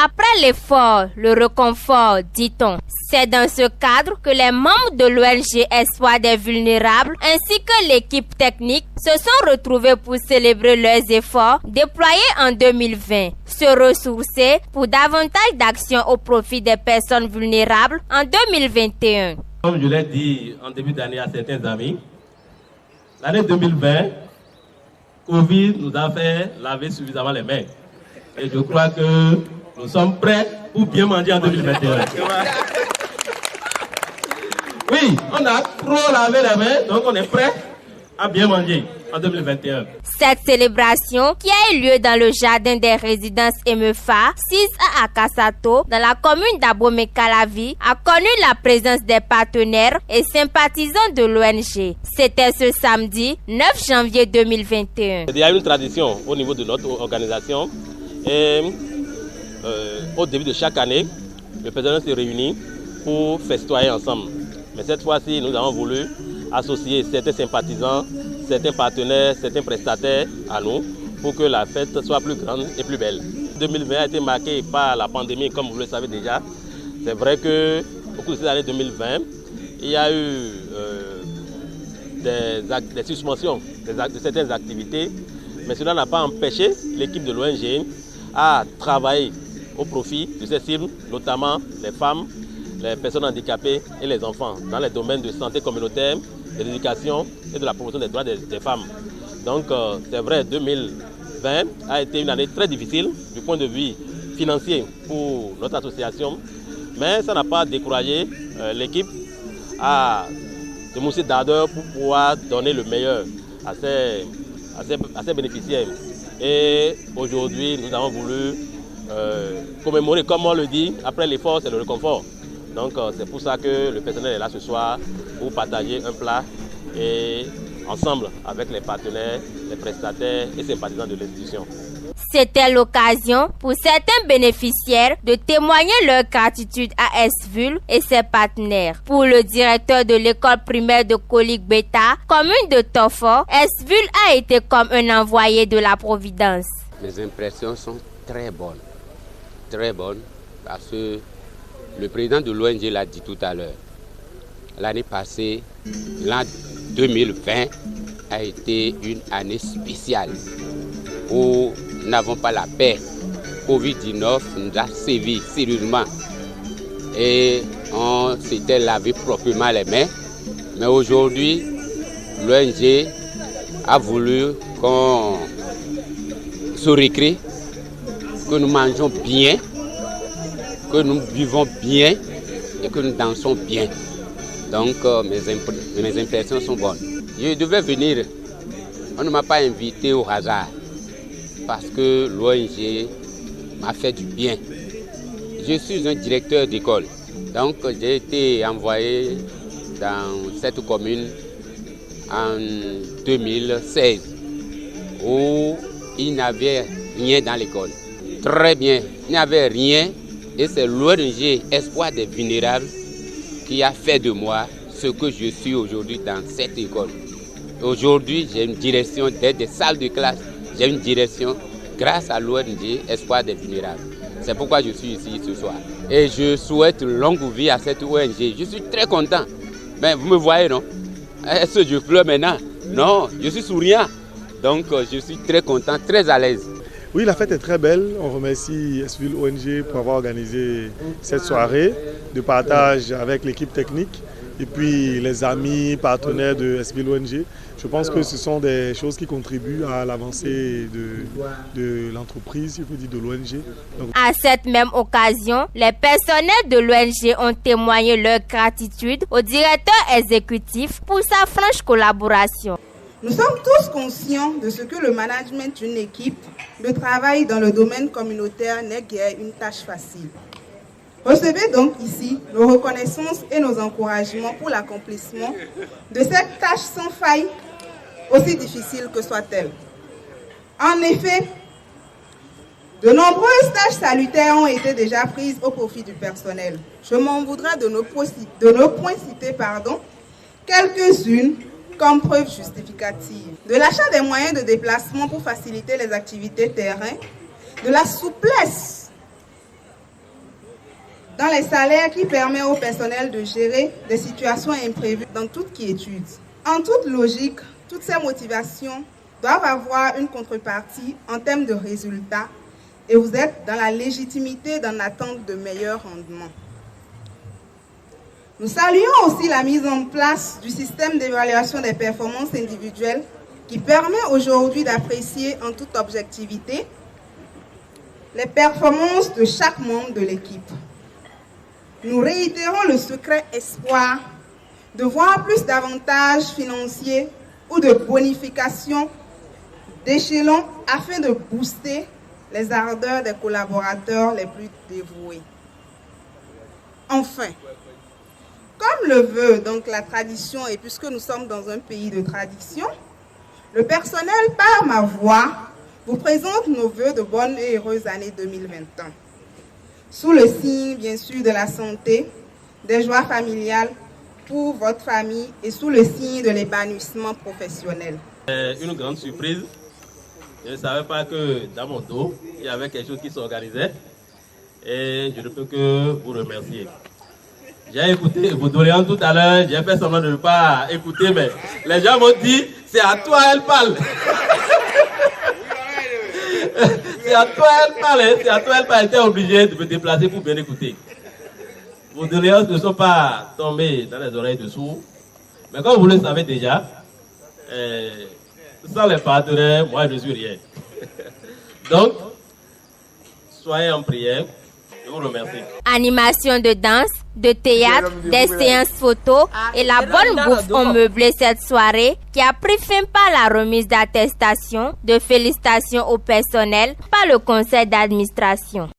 Après l'effort, le réconfort, dit-on. C'est dans ce cadre que les membres de l'ONG Espoir des Vulnérables ainsi que l'équipe technique se sont retrouvés pour célébrer leurs efforts déployés en 2020, se ressourcer pour davantage d'actions au profit des personnes vulnérables en 2021. Comme je l'ai dit en début d'année à certains amis, l'année 2020, Covid nous a fait laver suffisamment les mains. Et je crois que nous sommes prêts pour bien manger en 2021. Oui, on a trop lavé les mains, donc on est prêt à bien manger en 2021. Cette célébration, qui a eu lieu dans le jardin des résidences Emefa, 6 à Akasato, dans la commune d'Abomey-Calavi, a connu la présence des partenaires et sympathisants de l'ONG. C'était ce samedi 9 janvier 2021. Il y a une tradition au niveau de notre organisation. Et au début de chaque année, le personnel se réunit pour festoyer ensemble. Mais cette fois-ci, nous avons voulu associer certains sympathisants, certains partenaires, certains prestataires à nous pour que la fête soit plus grande et plus belle. 2020 a été marqué par la pandémie, comme vous le savez déjà. C'est vrai qu'au cours de cette année 2020, il y a eu des suspensions de certaines activités, mais cela n'a pas empêché l'équipe de l'ONG à travailler au profit de ces cibles, notamment les femmes, les personnes handicapées et les enfants, dans les domaines de santé communautaire, de l'éducation et de la promotion des droits des femmes. Donc c'est vrai, 2020 a été une année très difficile du point de vue financier pour notre association, mais ça n'a pas découragé l'équipe à se mousser d'ardeur pour pouvoir donner le meilleur à ses bénéficiaires. Et aujourd'hui, nous avons voulu commémorer, comme on le dit, après l'effort, c'est le réconfort. Donc c'est pour ça que le personnel est là ce soir pour partager un plat et ensemble avec les partenaires, les prestataires et sympathisants de l'institution. C'était l'occasion pour certains bénéficiaires de témoigner leur gratitude à SVUL et ses partenaires. Pour le directeur de l'école primaire de Kolik Beta, commune de Tofo, SVUL a été comme un envoyé de la Providence. Mes impressions sont très bonnes, parce que le président de l'ONG l'a dit tout à l'heure. L'année passée, l'an 2020 a été une année spéciale où nous n'avons pas la paix. Covid-19 nous a sévi sérieusement et on s'était lavé proprement les mains. Mais aujourd'hui, l'ONG a voulu qu'on se récrée, que nous mangeons bien, que nous vivons bien et que nous dansons bien. Donc mes impressions sont bonnes. Je devais venir, on ne m'a pas invité au hasard parce que l'ONG m'a fait du bien. Je suis un directeur d'école, donc j'ai été envoyé dans cette commune en 2016 où il n'y avait rien dans l'école. Très bien, il n'y avait rien. Et c'est l'ONG Espoir des Vulnérables qui a fait de moi ce que je suis aujourd'hui dans cette école. Aujourd'hui, j'ai une direction des salles de classe. J'ai une direction grâce à l'ONG Espoir des Vulnérables. C'est pourquoi je suis ici ce soir. Et je souhaite longue vie à cette ONG. Je suis très content. Mais vous me voyez, non? Est-ce que je pleure maintenant? Non, je suis souriant. Donc, je suis très content, très à l'aise. Oui, la fête est très belle. On remercie SVUL ONG pour avoir organisé cette soirée de partage avec l'équipe technique et puis les amis, partenaires de SVUL ONG. Je pense que ce sont des choses qui contribuent à l'avancée de l'entreprise, si vous dites de l'ONG. À cette même occasion, les personnels de l'ONG ont témoigné leur gratitude au directeur exécutif pour sa franche collaboration. Nous sommes tous conscients de ce que le management d'une équipe, le travail dans le domaine communautaire n'est guère une tâche facile. Recevez donc ici nos reconnaissances et nos encouragements pour l'accomplissement de cette tâche sans faille, aussi difficile que soit-elle. En effet, de nombreuses tâches salutaires ont été déjà prises au profit du personnel. Je m'en voudrais de nos points cités, quelques-unes comme preuve justificative. De l'achat des moyens de déplacement pour faciliter les activités terrain, de la souplesse dans les salaires qui permettent au personnel de gérer des situations imprévues dans toute quiétude. En toute logique, toutes ces motivations doivent avoir une contrepartie en termes de résultats et vous êtes dans la légitimité d'en attendre de meilleurs rendements. Nous saluons aussi la mise en place du système d'évaluation des performances individuelles qui permet aujourd'hui d'apprécier en toute objectivité les performances de chaque membre de l'équipe. Nous réitérons le secret espoir de voir plus d'avantages financiers ou de bonifications d'échelon afin de booster les ardeurs des collaborateurs les plus dévoués. Enfin, comme le veut donc la tradition, et puisque nous sommes dans un pays de tradition, le personnel, par ma voix, vous présente nos vœux de bonne et heureuse année 2021. Sous le signe, bien sûr, de la santé, des joies familiales pour votre famille et sous le signe de l'épanouissement professionnel. Une grande surprise. Je ne savais pas que dans mon dos, il y avait quelque chose qui s'organisait. Et je ne peux que vous remercier. J'ai écouté vos doléances tout à l'heure, j'ai fait semblant de ne pas écouter, mais les gens m'ont dit, c'est à toi elle parle. C'est à toi elle parle, hein. C'est à toi elle parle. J'étais obligé de me déplacer pour bien écouter. Vos doléances ne sont pas tombées dans les oreilles de sourds. Mais comme vous le savez déjà, sans les partenaires, moi je ne suis rien. Donc, soyez en prière. Je vous remercie. Animation de danse, de théâtre, des séances photos et la bonne bouffe ont meublé cette soirée qui a pris fin par la remise d'attestations de félicitations au personnel par le conseil d'administration.